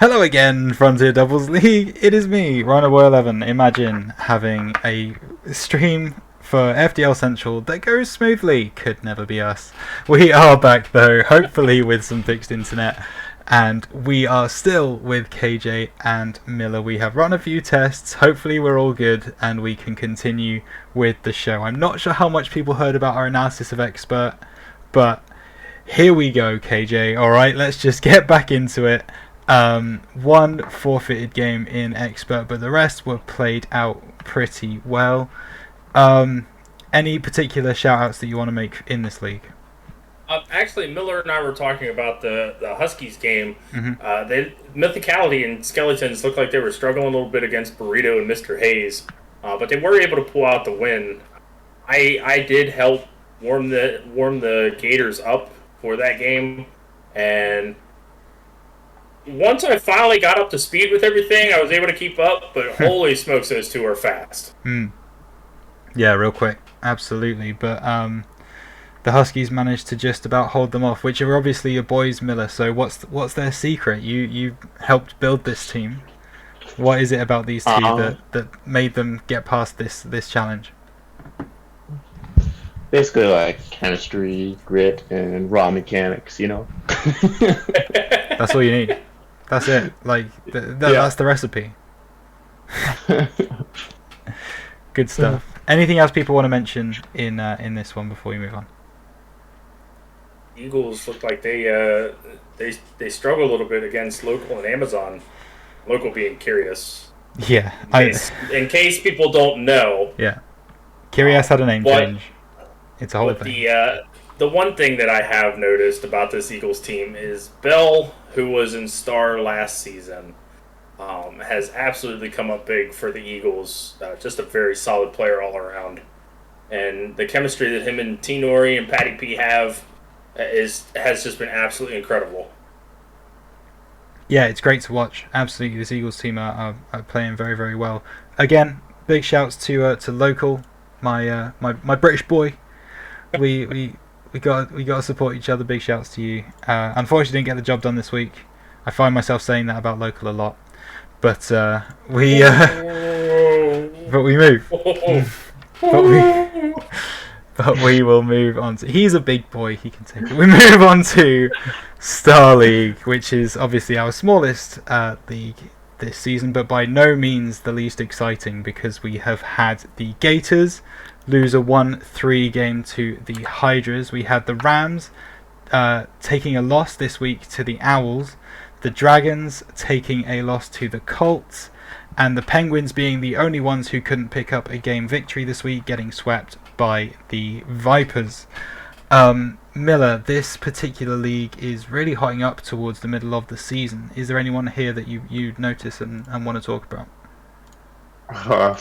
Hello again, Frontier Doubles League. It is me, Runaway11. Imagine having a stream for FDL Central that goes smoothly. Could never be us. We are back though, hopefully with some fixed internet. And we are still with KJ and Miller. We have run a few tests. Hopefully we're all good and we can continue with the show. I'm not sure how much people heard about our analysis of Expert, but here we go, KJ. Alright, let's just get back into it. One forfeited game in Expert, but the rest were played out pretty well. Any particular shout-outs that you want to make in this league? Actually, Miller and I were talking about the Huskies game. Mm-hmm. Mythicality and Skeletons looked like they were struggling a little bit against Burrito and Mr. Hayes, but they were able to pull out the win. I did help warm the Gators up for that game, and once I finally got up to speed with everything, I was able to keep up, but holy smokes, those two are fast. Yeah, real quick. Absolutely. But the Huskies managed to just about hold them off, which are obviously your boys, Miller. So what's their secret? You helped build this team. What is it about these two that made them get past this challenge? Basically, like chemistry, grit, and raw mechanics. That's all you need. That's it. Like that's the recipe. Good stuff. Anything else people want to mention in this one before we move on? Eagles look like they struggle a little bit against Local and Amazon. Local being Curious. Yeah. In case people don't know. Yeah. Curious had a name change. It's a whole thing. The one thing that I have noticed about this Eagles team is Bell, who was in Star last season, has absolutely come up big for the Eagles. Just a very solid player all around. And the chemistry that him and T. Nori and Patty P have has just been absolutely incredible. Yeah, it's great to watch. Absolutely, this Eagles team are playing very, very well. Again, big shouts to Local, my British boy. We got to support each other. Big shouts to you. Unfortunately, didn't get the job done this week. I find myself saying that about Local a lot, but we move. But we will move on to. He's a big boy. He can take it. We move on to Star League, which is obviously our smallest league this season, but by no means the least exciting because we have had the Gators lose a 1-3 game to the Hydras. We had the Rams taking a loss this week to the Owls, the Dragons taking a loss to the Colts, and the Penguins being the only ones who couldn't pick up a game victory this week, getting swept by the Vipers. Miller, this particular league is really hotting up towards the middle of the season. Is there anyone here that you notice and want to talk about?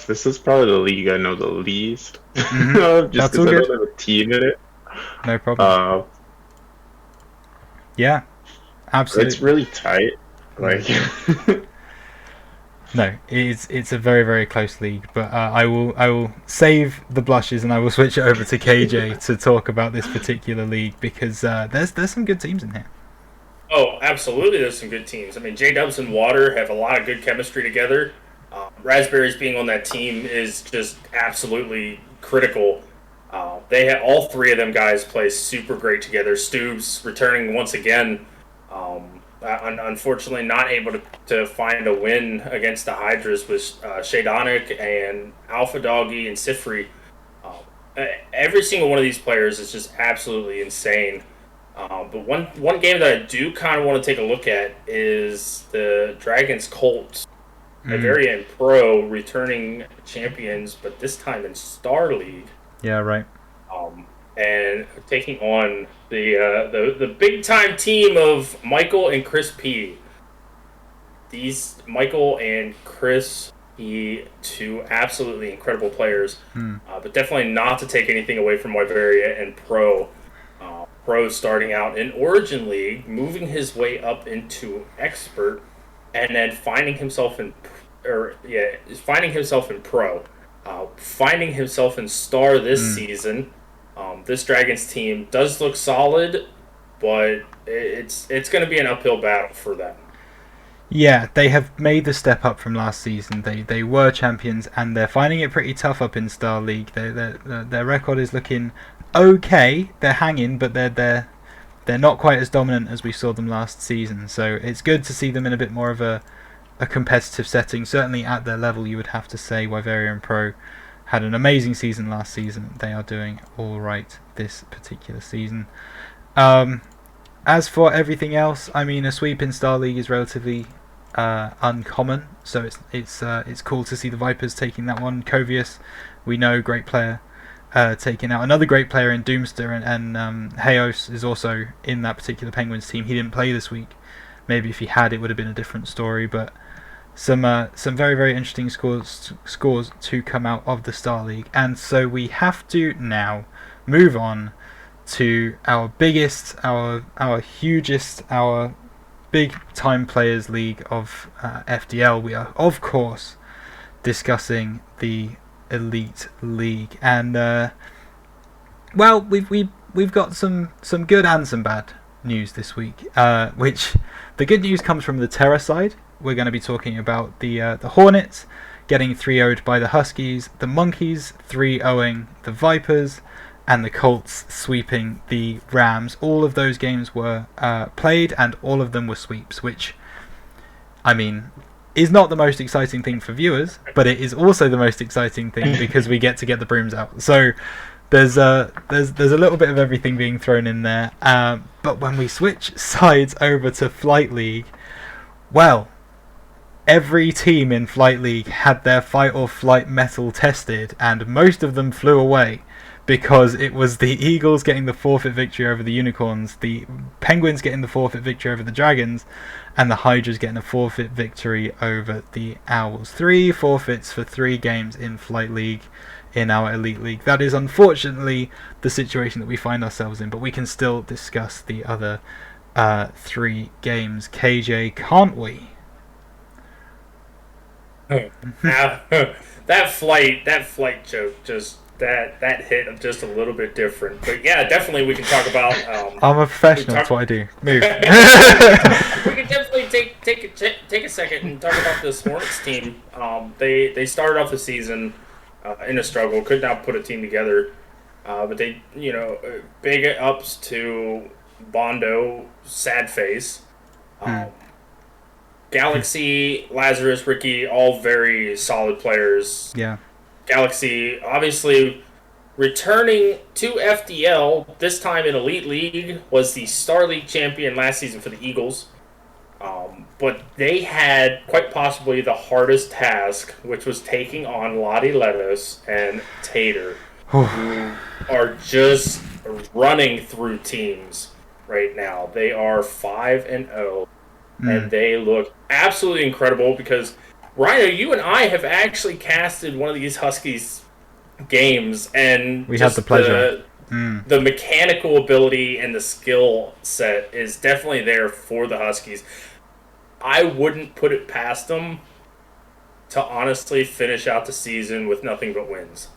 This is probably the league I know the least. Mm-hmm. Just because I don't have a team in it. No problem. Yeah, absolutely. It's really tight. Like, no, it's a very, very close league. But I will save the blushes and I will switch it over to KJ to talk about this particular league because there's some good teams in here. Oh, absolutely, there's some good teams. I mean, J-Dubs and Water have a lot of good chemistry together. Raspberries being on that team is just absolutely critical. They had all three of them guys play super great together. Stoops returning once again. Unfortunately, not able to find a win against the Hydras with Shadonic and Alpha Doggy and Sifri. Every single one of these players is just absolutely insane. But one game that I do kind of want to take a look at is the Dragons Colts. Bavarian Pro returning champions, but this time in Star League. Yeah, right. And taking on the big time team of Michael and Chris P. These Michael and Chris P, two absolutely incredible players, but definitely not to take anything away from Bavaria and Pro. Pro starting out in Origin League, moving his way up into Expert, and then finding himself in Pro, finding himself in Star this season. This Dragons team does look solid, but it's going to be an uphill battle for them. Yeah, they have made the step up from last season. They were champions, and they're finding it pretty tough up in Star League. Their record is looking okay. They're hanging, but they're not quite as dominant as we saw them last season. So it's good to see them in a bit more of a competitive setting. Certainly at their level, you would have to say Wyverian Pro had an amazing season last season. They are doing all right this particular season. As for everything else, I mean, a sweep in Star League is relatively uncommon, so it's cool to see the Vipers taking that one. Covius, we know, great player, taking out another great player in Doomster, and Hayos is also in that particular Penguins team. He didn't play this week. Maybe if he had, it would have been a different story. But some very, very interesting scores to come out of the Star League, and so we have to now move on to our biggest, our hugest, our big time players league of FDL. We are, of course, discussing the Elite League, and well, we've got some good and some bad news this week. Which the good news comes from the Terra side. We're going to be talking about the Hornets getting 3-0'd by the Huskies, the Monkeys 3-0'ing the Vipers, and the Colts sweeping the Rams. All of those games were played, and all of them were sweeps, which, I mean, is not the most exciting thing for viewers, but it is also the most exciting thing because we get to get the brooms out. So there's a little bit of everything being thrown in there. But when we switch sides over to Flight League, well, every team in Flight League had their fight or flight metal tested, and most of them flew away. Because it was the Eagles getting the forfeit victory over the Unicorns, the Penguins getting the forfeit victory over the Dragons, and the Hydras getting a forfeit victory over the Owls. 3 forfeits for 3 games in Flight League in our Elite League. That is unfortunately the situation that we find ourselves in, but we can still discuss the other 3 games. KJ, can't we? That flight joke just... That hit just a little bit different, but yeah, definitely we can talk about. I'm a professional. That's what I do. Move. We can definitely take a second and talk about this Hornets team. They started off the season in a struggle, could not put a team together, but they big ups to Bondo, sad face, Galaxy, Lazarus, Ricky, all very solid players. Yeah. Galaxy, obviously, returning to FDL, this time in Elite League, was the Star League champion last season for the Eagles. But they had quite possibly the hardest task, which was taking on Lottie Letos and Tater, who are just running through teams right now. They are 5-0, and they look absolutely incredible because... Rhino, you and I have actually casted one of these Huskies games, and we had the pleasure. The mechanical ability and the skill set is definitely there for the Huskies. I wouldn't put it past them to honestly finish out the season with nothing but wins.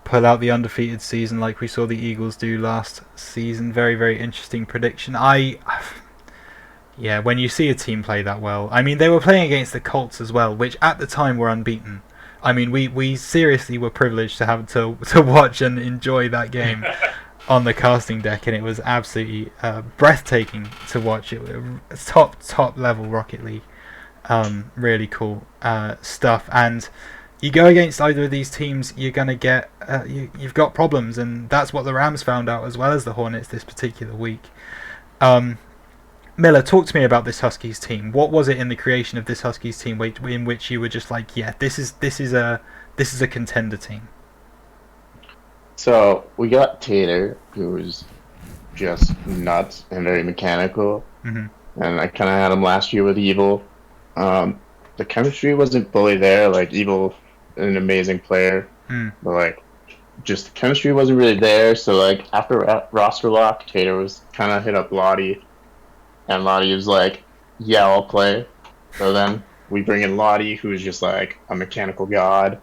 Pull out the undefeated season like we saw the Eagles do last season. Very, very interesting prediction. Yeah, when you see a team play that well. I mean, they were playing against the Colts as well, which at the time were unbeaten. I mean, we seriously were privileged to have to watch and enjoy that game on the casting deck, and it was absolutely breathtaking to watch. It was top level Rocket League. Really cool stuff. And you go against either of these teams, you're gonna get you've got problems, and that's what the Rams found out as well as the Hornets this particular week. Miller, talk to me about this Huskies team. What was it in the creation of this Huskies team in which you were just like, yeah, this is a contender team? So we got Tater, who's just nuts and very mechanical, and I kind of had him last year with Evil. The chemistry wasn't fully there. Like Evil, an amazing player, but like just the chemistry wasn't really there. So like after roster lock, Tater was kind of hit up Lottie. And Lottie was like, yeah, I'll play. So then we bring in Lottie, who's just like a mechanical god.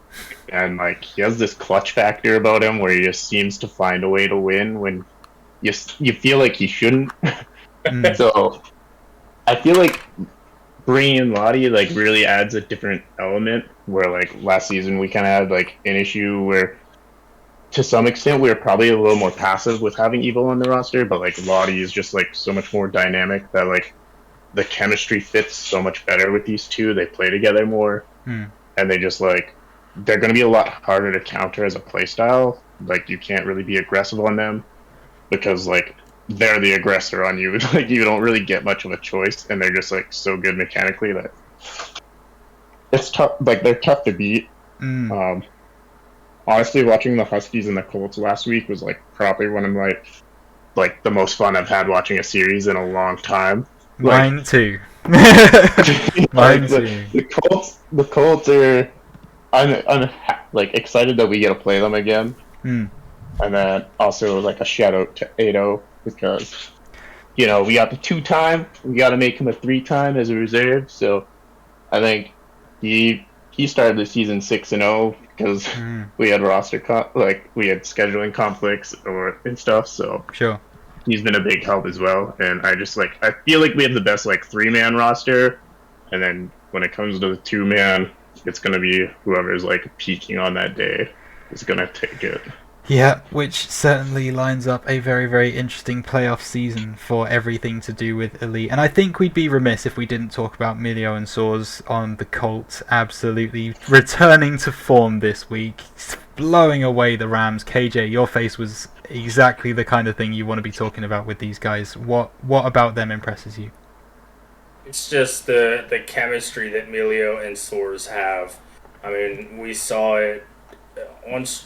And like he has this clutch factor about him where he just seems to find a way to win when you feel like he shouldn't. So I feel like bringing in Lottie like really adds a different element. Where like last season we kind of had like an issue where, to some extent, we were probably a little more passive with having Evil on the roster, but like Lottie is just like so much more dynamic that like the chemistry fits so much better with these two. They play together more, and they just like they're going to be a lot harder to counter as a playstyle. Like you can't really be aggressive on them because like they're the aggressor on you. Like you don't really get much of a choice, and they're just like so good mechanically that it's tough. Like they're tough to beat. Honestly, watching the Huskies and the Colts last week was like probably one of like the most fun I've had watching a series in a long time. Mine too. Mine too. The Colts are. I'm like excited that we get to play them again. And then also like a shout out to Ado because we got the 2-time, we got to make him a 3-time as a reserve. So I think he started the season 6-0 because we had we had scheduling conflicts and stuff. So sure. He's been a big help as well, and I feel like we have the best like 3-man roster, and then when it comes to the 2-man, it's gonna be whoever's like peaking on that day is gonna take it. Yeah, which certainly lines up a very, very interesting playoff season for everything to do with Elite. And I think we'd be remiss if we didn't talk about Milio and Soares on the Colts absolutely returning to form this week, blowing away the Rams. KJ, your face was exactly the kind of thing you want to be talking about with these guys. What about them impresses you? It's just the chemistry that Milio and Soares have. I mean, we saw it.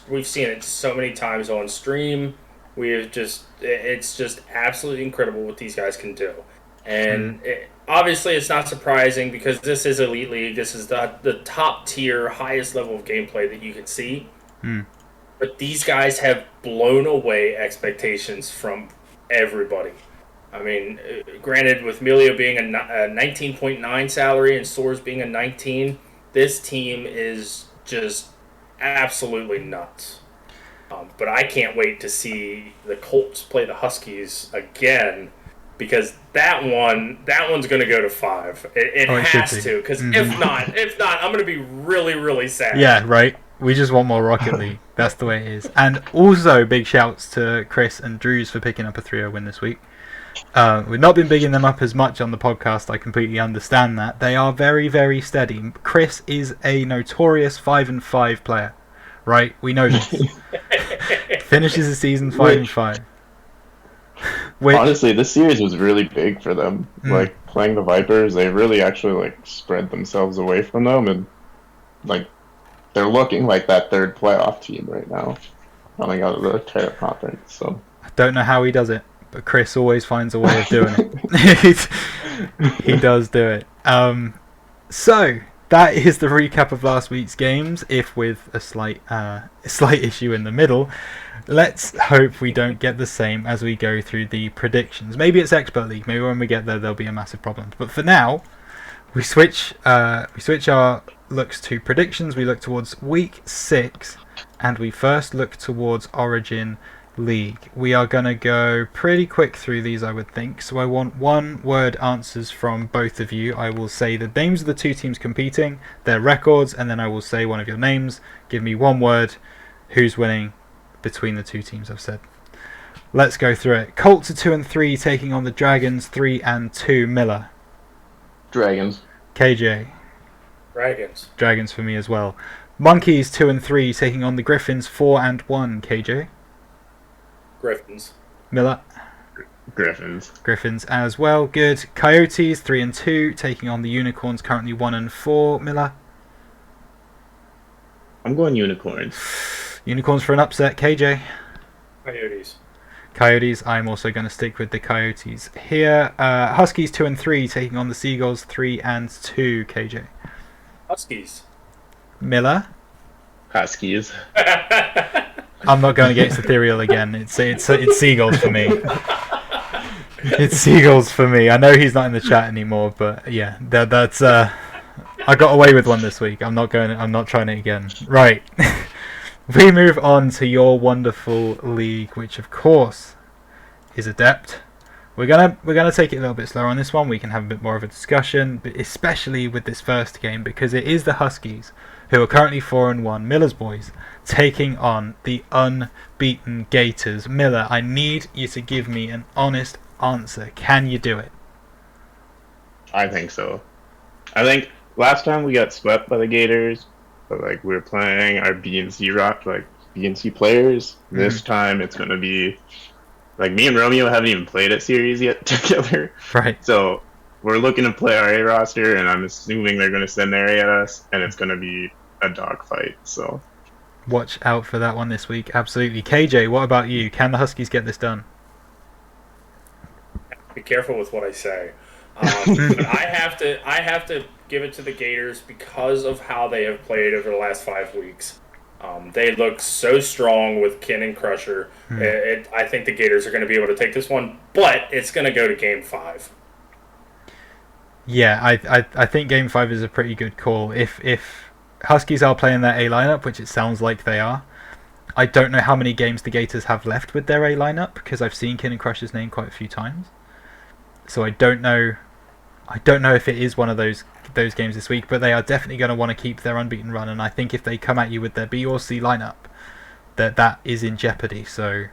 We've seen it so many times on stream. It's just absolutely incredible what these guys can do. And obviously it's not surprising because this is Elite League. This is the top tier, highest level of gameplay that you can see. But these guys have blown away expectations from everybody. I mean, granted, with Milio being a 19.9 salary and Soares being a 19, this team is just absolutely nuts. But I can't wait to see the Colts play the Huskies again because that one's going to go to 5. It has to, because if not, I'm going to be really, really sad. Yeah, right. We just want more Rocket League. That's the way it is. And also, big shouts to Chris and Drews for picking up a 3-0 win this week. We've not been bigging them up as much on the podcast. I completely understand that. They are very, very steady. Chris is a notorious 5-5 player, right? We know this. Finishes the season 5-5. Honestly, this series was really big for them. Like playing the Vipers, they really actually like spread themselves away from them, and like they're looking like that third playoff team right now, coming out of the Terra Conference. So I don't know how he does it. But Chris always finds a way of doing it. He does do it. So that is the recap of last week's games, if with a slight issue in the middle. Let's hope we don't get the same as we go through the predictions. Maybe it's Expert League. Maybe when we get there, there'll be a massive problem. But for now, we switch our looks to predictions. We look towards week 6, and we first look towards Origin League. We are going to go pretty quick through these, I would think. So I want one-word answers from both of you. I will say the names of the two teams competing, their records, and then I will say one of your names. Give me one word, who's winning between the two teams I've said. Let's go through it. Colts are 2-3 taking on the Dragons 3-2. Miller. Dragons. KJ. Dragons. Dragons for me as well. Monkeys 2-3 taking on the Griffins 4-1. KJ. Griffins. Miller. Griffins. Griffins as well. Good. Coyotes 3-2 taking on the Unicorns currently 1-4. Miller. I'm going Unicorns. Unicorns for an upset. KJ. Coyotes. Coyotes. I'm also going to stick with the Coyotes here. Huskies 2-3 taking on the Seagulls 3-2. KJ. Huskies. Miller. Huskies. I'm not going against Ethereal again. It's Seagulls for me. It's Seagulls for me. I know he's not in the chat anymore, but yeah, that's I got away with one this week. I'm not trying it again. Right. We move on to your wonderful league, which of course is Adept, we're gonna take it a little bit slower on this one. We can have a bit more of a discussion, but especially with this first game because it is the Huskies, who are currently 4-1, Miller's boys, taking on the unbeaten Gators. Miller, I need you to give me an honest answer. Can you do it? I think so. I think last time we got swept by the Gators, but like we were playing our B and C rock, like B and C players. This time it's gonna be like me and Romeo haven't even played a series yet together. Right. So we're looking to play our A roster, and I'm assuming they're gonna send their A at us, and it's gonna be a dogfight. So watch out for that one this week. Absolutely. KJ, what about you? Can the Huskies get this done? Be careful with what I say. But I have to give it to the Gators because of how they have played over the last 5 weeks. They look so strong with Ken and Crusher. I think the Gators are going to be able to take this one, but it's going to go to Game 5. Yeah, I think Game 5 is a pretty good call. If Huskies are playing their A lineup, which it sounds like they are, I don't know how many games the Gators have left with their A lineup because I've seen Ken and Crusher's name quite a few times. So I don't know if it is one of those games this week, but they are definitely going to want to keep their unbeaten run, and I think if they come at you with their B or C lineup, that is in jeopardy. So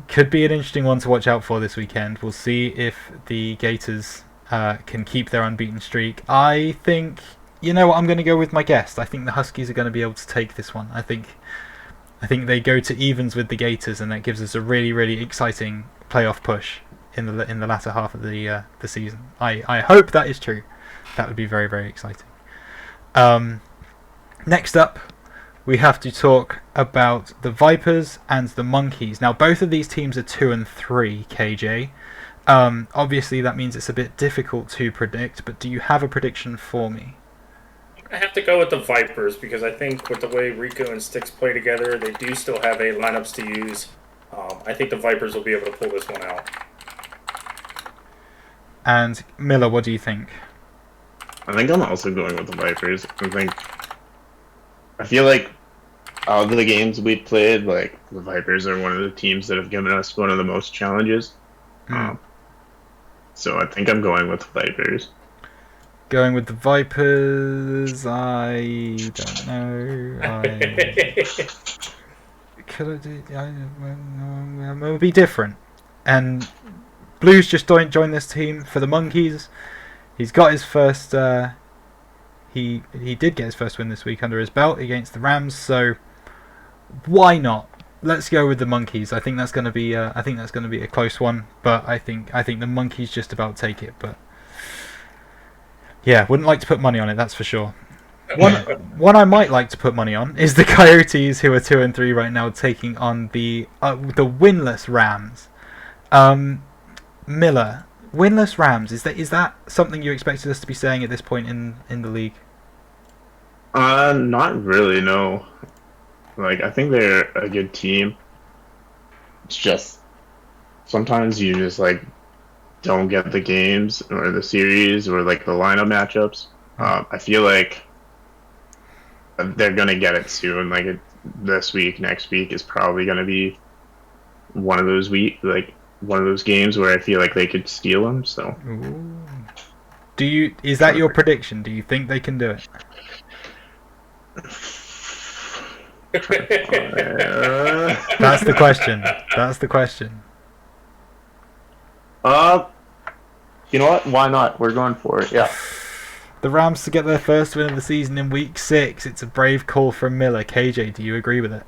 could be an interesting one to watch out for this weekend. We'll see if the Gators can keep their unbeaten streak. I think, you know what, I'm going to go with my guess. I think the Huskies are going to be able to take this one. I think they go to evens with the Gators, and that gives us a really, really exciting playoff push in the latter half of the season. I hope that is true. That would be very, very exciting. Next up, we have to talk about the Vipers and the Monkeys. Now, both of these teams are 2-3, KJ. Obviously, that means it's a bit difficult to predict, but do you have a prediction for me? I have to go with the Vipers because I think with the way Rico and Sticks play together, they do still have A lineups to use. I think the Vipers will be able to pull this one out. And Miller, what do you think? I think I'm also going with the Vipers. I feel like out of the games we played, like the Vipers are one of the teams that have given us one of the most challenges. So I think I'm going with the Vipers. Going with the Vipers, I don't know. It would be different. And Blues just joined this team for the Monkeys. He's got his first. He did get his first win this week under his belt against the Rams. So why not? Let's go with the Monkeys. I think that's going to be. I think that's going to be a close one. But I think the Monkeys just about take it. But yeah, wouldn't like to put money on it. That's for sure. One I might like to put money on is the Coyotes, who are 2-3 right now, taking on the winless Rams. Miller, winless Rams. Is that something you expected us to be saying at this point in the league? Not really. No. Like I think they're a good team. It's just sometimes you just like don't get the games or the series or like the lineup matchups. I feel like they're gonna get it soon. Like this week, next week is probably gonna be one of those games where I feel like they could steal them. So, is that your prediction? Do you think they can do it? That's the question. You know what? Why not? We're going for it. Yeah. The Rams to get their first win of the season in Week 6. It's a brave call from Miller. KJ, do you agree with it?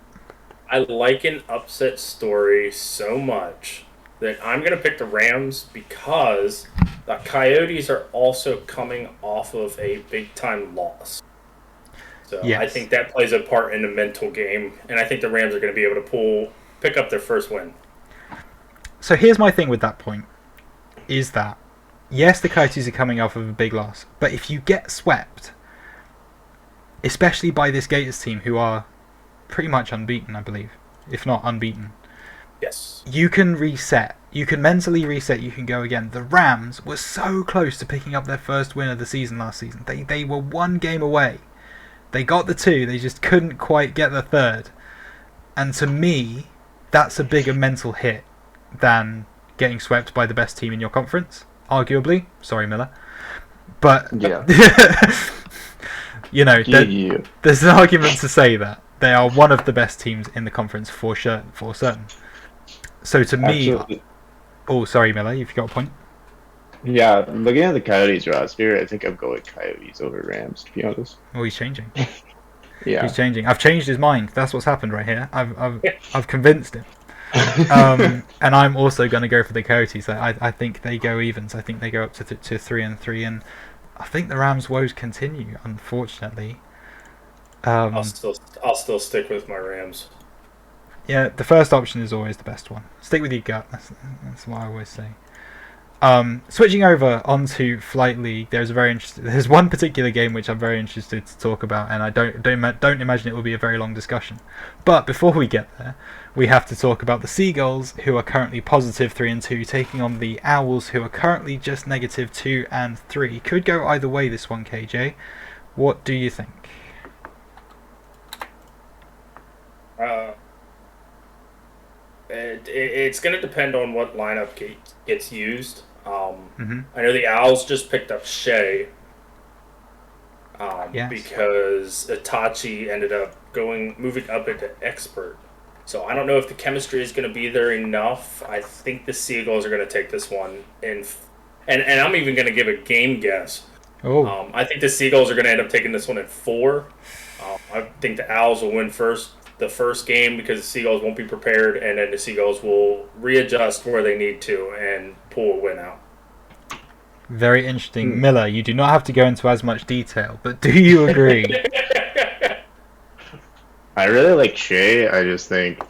I like an upset story so much that I'm going to pick the Rams because the Coyotes are also coming off of a big-time loss. So yes. I think that plays a part in the mental game, and I think the Rams are going to be able to pick up their first win. So here's my thing with that point, is that, yes, the Coyotes are coming off of a big loss, but if you get swept, especially by this Gators team, who are pretty much unbeaten, I believe, if not unbeaten, yes, you can reset. You can mentally reset. You can go again. The Rams were so close to picking up their first win of the season last season. They were one game away. They got the 2. They just couldn't quite get the 3rd. And to me, that's a bigger mental hit than getting swept by the best team in your conference, arguably. Sorry, Miller. But, Yeah. you know, Yeah. there's an argument to say that. They are one of the best teams in the conference for certain. So to me... Actually, Oh, sorry, Miller, you've got a point? yeah, looking at the Coyotes roster, I think I'm going Coyotes over Rams, to be honest. Oh, he's changing. Yeah. He's changing. I've changed his mind. That's what's happened right here. I've convinced him. And I'm also going to go for the Coyotes. I think they go evens. I think they go up to 3-3, and I think the Rams' woes continue. Unfortunately, I'll still stick with my Rams. yeah, the first option is always the best one. Stick with your gut. That's what I always say. Switching over onto Flight League, there's one particular game which I'm very interested to talk about, and I don't imagine it will be a very long discussion. But before we get there, we have to talk about the Seagulls, who are currently positive 3-2, taking on the Owls, who are currently just negative 2-3. Could go either way this one, KJ. What do you think? It's going to depend on what lineup gets used. Mm-hmm. I know the Owls just picked up Shea Yes. because Itachi ended up moving up into expert. So I don't know if the chemistry is going to be there enough. I think the Seagulls are going to take this one and I'm even going to give a game guess. Oh, I think the Seagulls are going to end up taking this one in 4. I think the Owls will win the first game because the Seagulls won't be prepared, and then the Seagulls will readjust where they need to and pull a win out. very interesting. Miller, you do not have to go into as much detail, but do you agree? I really like Shea. I just think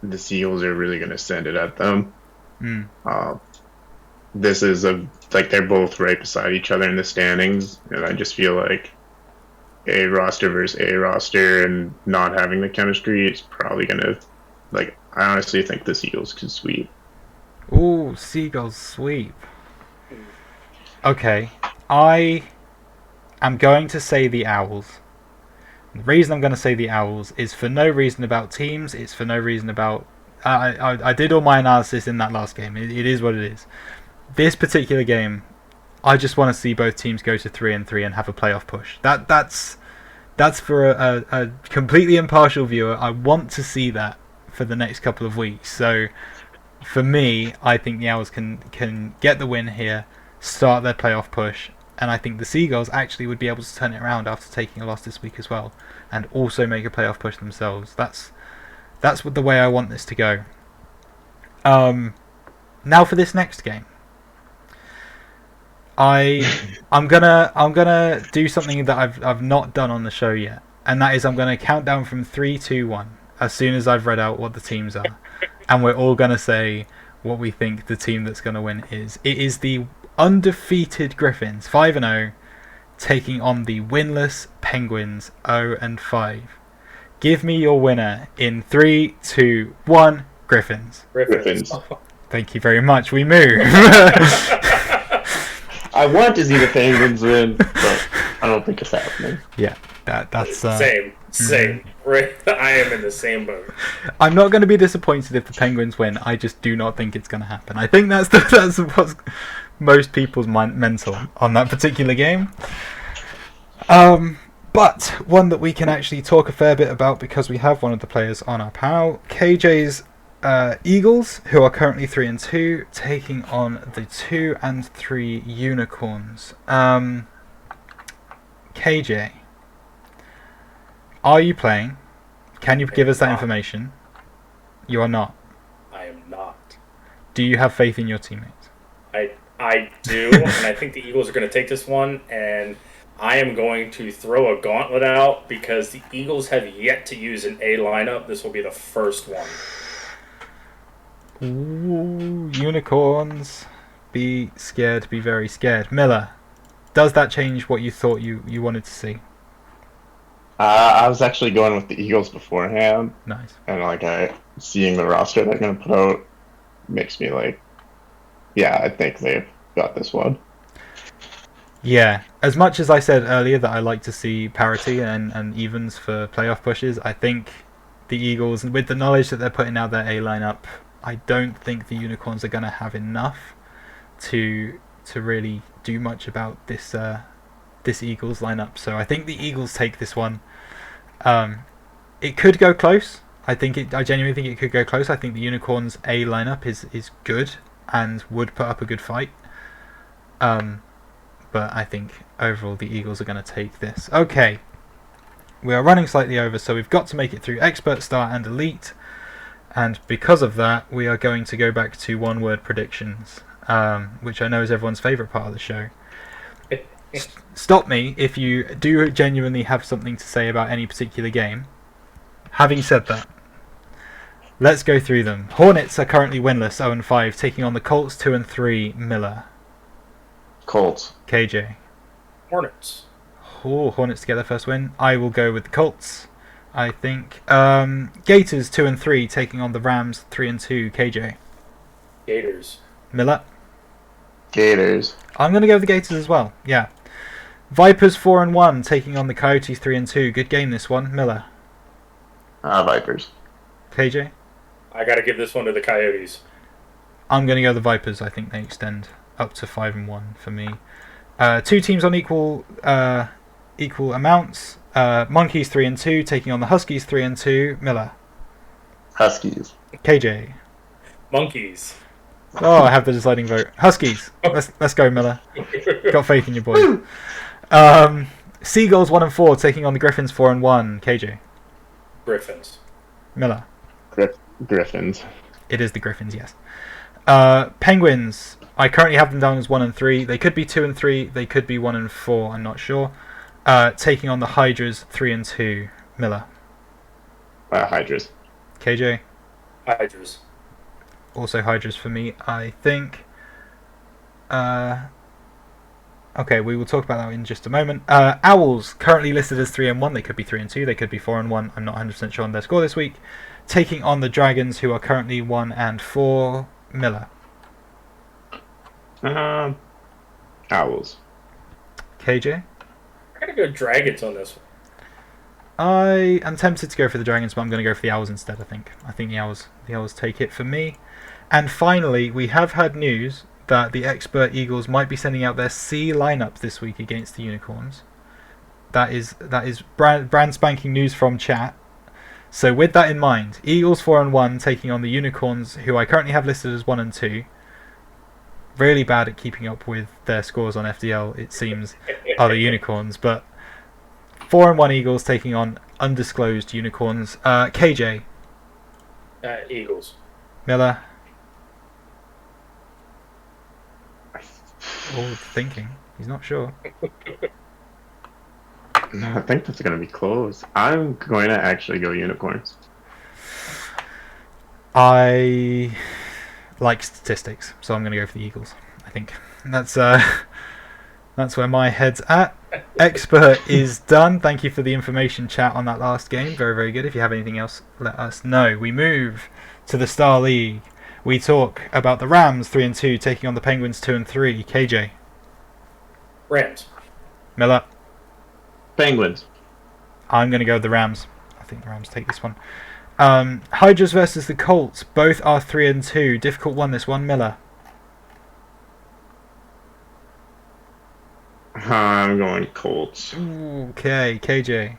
the Seagulls are really going to send it at them. This is they're both right beside each other in the standings, and I just feel like a roster versus a roster and not having the chemistry is probably going to, I honestly think the Seagulls could sweep. Ooh, Seagulls sweep. Okay, I am going to say the Owls. The reason I'm going to say the Owls is for no reason about teams. It's for no reason about... I did all my analysis in that last game. It is what it is. This particular game, I just want to see both teams go to 3-3 and have a playoff push. That's for a completely impartial viewer. I want to see that for the next couple of weeks. So for me, I think the Owls can get the win here, start their playoff push, and I think the Seagulls actually would be able to turn it around after taking a loss this week as well, and also make a playoff push themselves. That's the way I want this to go. Now for this next game. I'm gonna do something that I've not done on the show yet, and that is I'm gonna count down from 3, 2, 1 as soon as I've read out what the teams are, and we're all gonna say what we think the team that's gonna win is. It is the undefeated Griffins, 5-0, taking on the winless Penguins, 0-5. Give me your winner in 3, 2, 1. Griffins. Griffins. Thank you very much. We move. I want to see the Penguins win, but I don't think it's happening. Yeah, that's same. Right, I am in the same boat. I'm not going to be disappointed if the Penguins win. I just do not think it's going to happen. I think that's what's most people's mental on that particular game. But one that we can actually talk a fair bit about because we have one of the players on our panel, KJ's Eagles, who are currently 3-2, taking on the 2-3 Unicorns. KJ, are you playing? Can you give us that information? You are not. I am not. Do you have faith in your teammates? I do, and I think the Eagles are going to take this one, and I am going to throw a gauntlet out because the Eagles have yet to use an A lineup. This will be the first one. Ooh, Unicorns. Be scared, be very scared. Miller, does that change what you thought you wanted to see? I was actually going with the Eagles beforehand. Nice. And seeing the roster they're going to put out makes me yeah, I think they've got this one. Yeah, as much as I said earlier that I like to see parity and evens for playoff pushes, I think the Eagles, with the knowledge that they're putting out their A lineup, I don't think the Unicorns are going to have enough to really do much about this Eagles lineup. So I think the Eagles take this one. It could go close. I genuinely think it could go close. I think the Unicorns A lineup is good and would put up a good fight. But I think overall the Eagles are going to take this. Okay, we are running slightly over, so we've got to make it through Expert, Star and Elite. And because of that, we are going to go back to one-word predictions, which I know is everyone's favourite part of the show. Stop me if you do genuinely have something to say about any particular game. Having said that, let's go through them. Hornets are currently winless, 0-5, taking on the Colts, 2-3. Miller. Colts. KJ. Hornets. Oh, Hornets to get their first win. I will go with the Colts, I think. Gators, 2-3, taking on the Rams, 3-2. KJ. Gators. Miller. Gators. I'm going to go with the Gators as well, yeah. Vipers, 4-1, taking on the Coyotes, 3-2. Good game, this one. Miller. Vipers. KJ. I got to give this one to the Coyotes. I'm going to go the Vipers. I think they extend up to 5-1 for me. Two teams on equal amounts. Monkeys 3-2, taking on the Huskies, 3-2. Miller. Huskies. KJ. Monkeys. Oh, I have the deciding vote. Huskies. Let's go, Miller. Got faith in your boy. Seagulls 1-4, taking on the Griffins, 4-1. KJ. Griffins. Miller. Griffins. It is the Griffins, yes. Penguins. I currently have them down as 1-3. They could be 2-3. They could be 1-4. I'm not sure. Taking on the Hydras, 3-2. Miller. Hydras. KJ. Hydras. Also Hydras for me, I think. Okay, we will talk about that in just a moment. Owls, currently listed as 3-1. They could be 3-2. They could be 4-1. I'm not 100% sure on their score this week. Taking on the Dragons, who are currently 1-4. Miller. Owls. KJ. I gotta go Dragons on this one. I am tempted to go for the Dragons, but I'm going to go for the Owls instead. I think the Owls take it for me. And finally, we have had news that the Expert Eagles might be sending out their C lineup this week against the Unicorns. That is brand spanking news from chat. So with that in mind, Eagles 4-1 taking on the Unicorns, who I currently have listed as 1-2. Really bad at keeping up with their scores on FDL, it seems, are the Unicorns. But 4-1 Eagles taking on undisclosed Unicorns. KJ. Eagles. Miller. Oh, thinking. He's not sure. I think that's going to be close. I'm going to actually go Unicorns. I like statistics, so I'm going to go for the Eagles. I think that's where my head's at. Expert is done. Thank you for the information, chat, on that last game. Very, very good. If you have anything else, let us know. We move to the Star League. We talk about the Rams 3-2 taking on the Penguins 2-3. KJ. Rams. Miller. Penguins. I'm going to go with the Rams. I think the Rams take this one. Hydras versus the Colts. Both are 3-2. Difficult one, this one. Miller. I'm going Colts. Okay, KJ.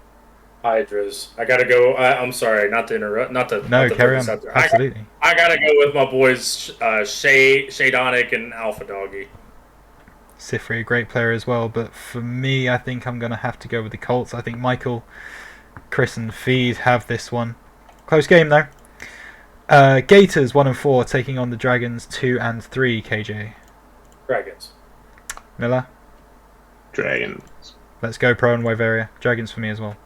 Hydras. I gotta go. I'm sorry, not to interrupt. No, carry on. Absolutely. I gotta go with my boys, Shay Donick and Alpha Doggy. Sifri, a great player as well, but for me, I think I'm going to have to go with the Colts. I think Michael, Chris, and Feed have this one. Close game, though. Gators 1-4 taking on the Dragons 2-3. KJ. Dragons. Miller. Dragons. Let's go Pro and Wyveria. Dragons for me as well.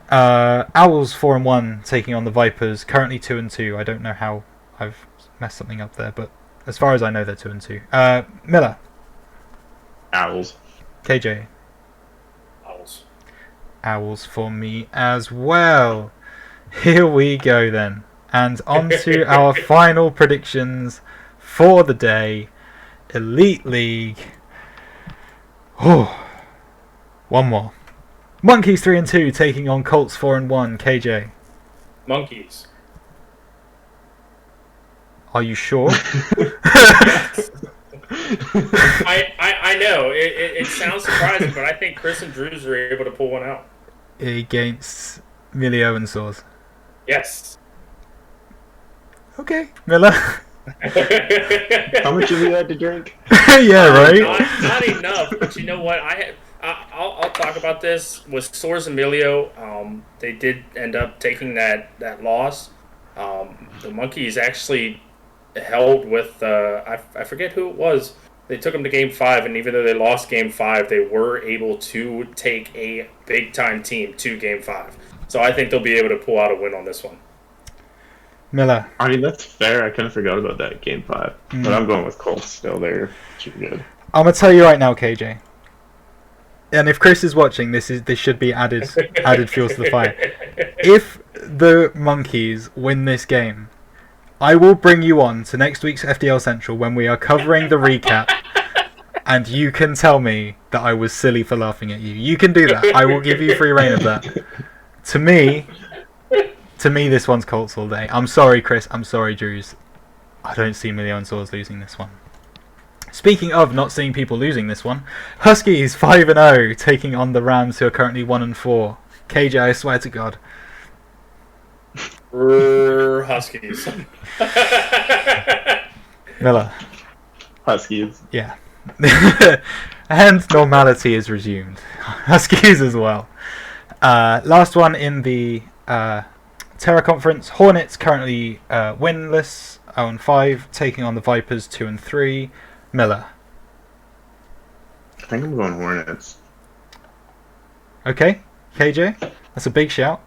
Owls 4-1 taking on the Vipers. Currently 2-2. I don't know how I've messed something up there, but as far as I know, they're 2-2. Miller. Owls. KJ. Owls. Owls for me as well. Here we go then. And on to our final predictions for the day. Elite League. Oh, one more. Monkeys 3-2 taking on Colts 4-1. KJ. Monkeys. Are you sure? Yes. I know it sounds surprising, but I think Chris and Drews are able to pull one out Against Millie and Saws. Yes. Okay, Miller. How much have you had to drink? Yeah, right. Not enough, but you know what? I'll talk about this with Soares Emilio. They did end up taking that loss. The Monkeys actually held with I forget who it was. They took them to Game 5, and even though they lost Game 5, they were able to take a big time team to Game 5. So I think they'll be able to pull out a win on this one. Miller. I mean, that's fair. I kind of forgot about that Game 5. But I'm going with Colts still. They're too good. I'm going to tell you right now, KJ. And if Chris is watching, this should be added fuel to the fire. If the Monkeys win this game, I will bring you on to next week's FDL Central when we are covering the recap, and you can tell me that I was silly for laughing at you. You can do that. I will give you free reign of that. To me, this one's Colts all day. I'm sorry, Chris. I'm sorry, Drews. I don't see Million Swords losing this one. Speaking of not seeing people losing this one, Huskies 5-0 taking on the Rams, who are currently 1-4. KJ, I swear to God. Huskies. Miller. Huskies. Yeah. And normality is resumed. Huskies as well. Last one in the Terra Conference. Hornets currently winless, 0-5, taking on the Vipers 2-3. Miller. I think I'm going Hornets. Okay, KJ. That's a big shout.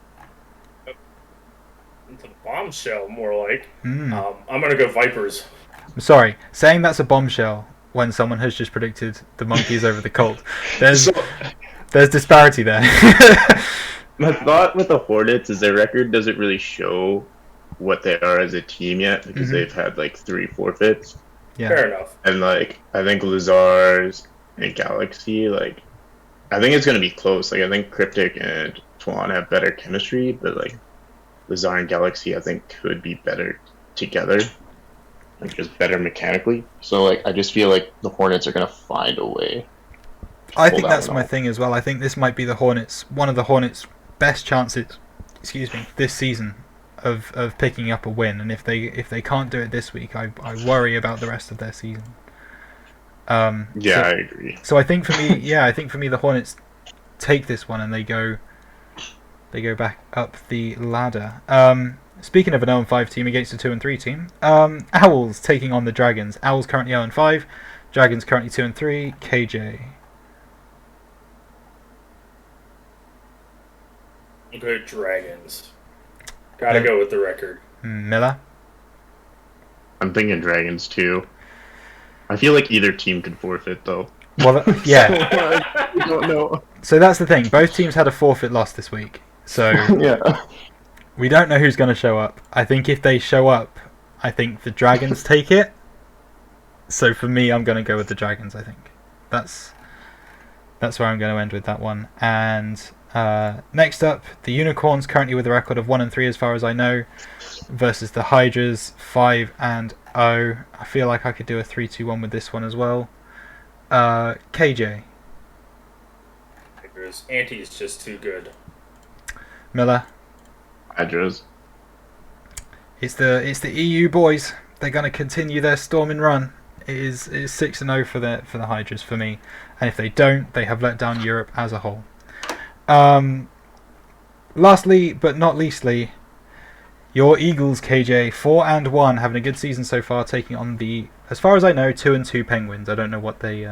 It's a bombshell, more like. I'm going to go Vipers. I'm sorry, saying that's a bombshell when someone has just predicted the Monkeys over the Colts. There's disparity there. My thought with the Hornets is their record doesn't really show what they are as a team yet because they've had like 3 forfeits. Yeah. Fair enough. And like I think Lazars and Galaxy, like I think it's gonna be close. Like I think Cryptic and Twan have better chemistry, but like Lazar and Galaxy I think could be better together. Like just better mechanically. So like I just feel like the Hornets are gonna find a way. I think that's my thing as well. I think this might be one of the Hornets' best chances, this season of picking up a win. And if they can't do it this week, I worry about the rest of their season. I agree. So I think for me, the Hornets take this one and they go back up the ladder. Speaking of an 0-5 team against a 2-3 team, Owls taking on the Dragons. Owls currently 0-5, Dragons currently 2-3. KJ. Good Dragons. Gotta go with the record. Miller? I'm thinking Dragons too. I feel like either team could forfeit though. Well, yeah. I don't know. So that's the thing. Both teams had a forfeit loss this week. So yeah. We don't know who's going to show up. I think if they show up, I think the Dragons take it. So for me, I'm going to go with the Dragons, I think. That's where I'm going to end with that one. And next up, the Unicorns currently with a record of 1-3 as far as I know, versus the Hydras 5-0. I feel like I could do a 3-2-1 with this one as well. KJ. Ante is just too good. Miller. Hydras. It's the EU boys. They're going to continue their storming run. It is 6-0 for the Hydras for me, and if they don't, they have let down Europe as a whole. Lastly, but not leastly, your Eagles, KJ, 4-1, having a good season so far, taking on the, as far as I know, 2-2 Penguins. I don't know what they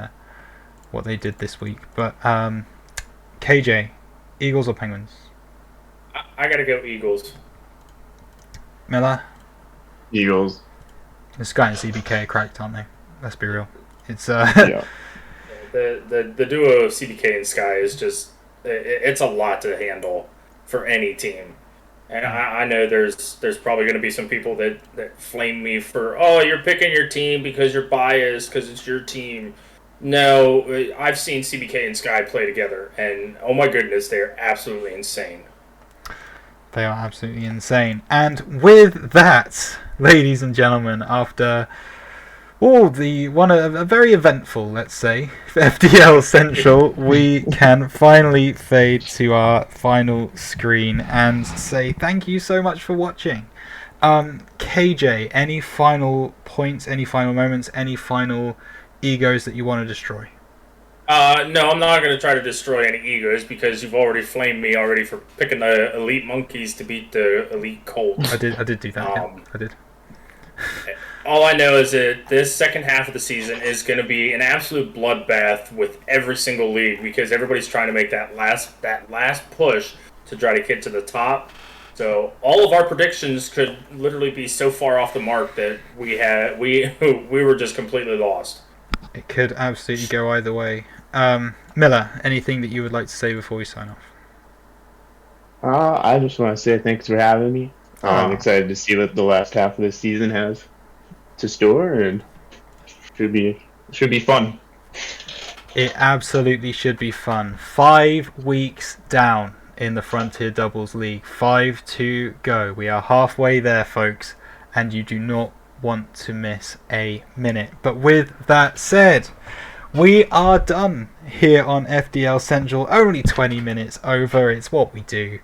did this week, but KJ, Eagles or Penguins? I gotta go Eagles. Miller? Eagles. The Sky and CBK are cracked, aren't they? Let's be real. It's Yeah. The duo of CDK and Sky is just it's a lot to handle for any team. And I know there's probably going to be some people that flame me for, oh, you're picking your team because you're biased because it's your team. No, I've seen CBK and Sky play together, and oh my goodness, they're absolutely insane. They are absolutely insane. And with that, ladies and gentlemen, after a very eventful, let's say, FDL Central, we can finally fade to our final screen and say thank you so much for watching. KJ, any final points, any final moments, any final egos that you want to destroy? No, I'm not going to try to destroy any egos because you've already flamed me already for picking the Elite Monkeys to beat the Elite Colts. I did do that. I did. All I know is that this second half of the season is going to be an absolute bloodbath with every single league because everybody's trying to make that last push to try to get to the top. So all of our predictions could literally be so far off the mark that we were just completely lost. It could absolutely go either way. Miller, anything that you would like to say before we sign off? I just want to say thanks for having me. I'm excited to see what the last half of the season has to store, and should be fun. It absolutely should be fun. 5 weeks down in the Frontier Doubles League. 5 to go. We are halfway there, folks, and you do not want to miss a minute. But with that said, we are done here on FDL Central. Only 20 minutes over. It's what we do.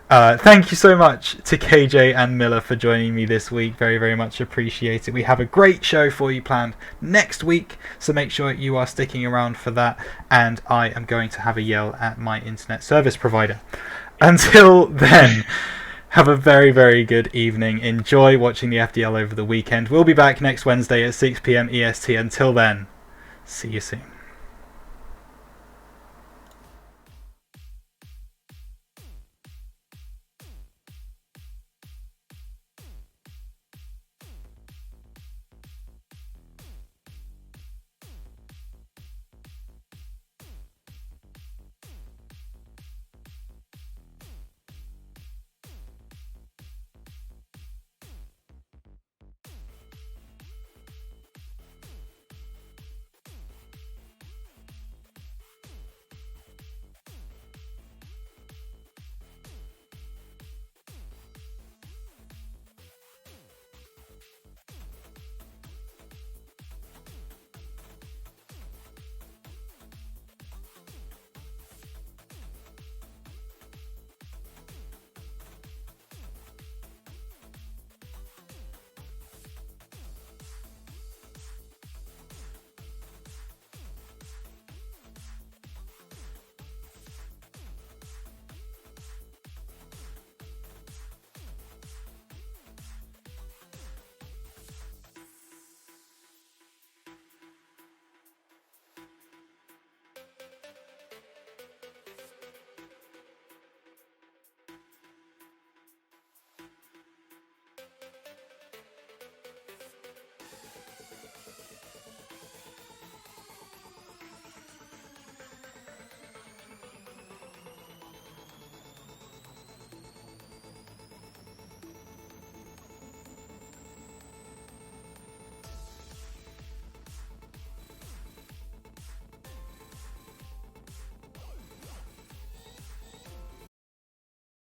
Thank you so much to KJ and Miller for joining me this week. Very, very much appreciate it. We have a great show for you planned next week, so make sure you are sticking around for that. And I am going to have a yell at my internet service provider. Until then, have a very, very good evening. Enjoy watching the FDL over the weekend. We'll be back next Wednesday at 6 PM EST. Until then, see you soon.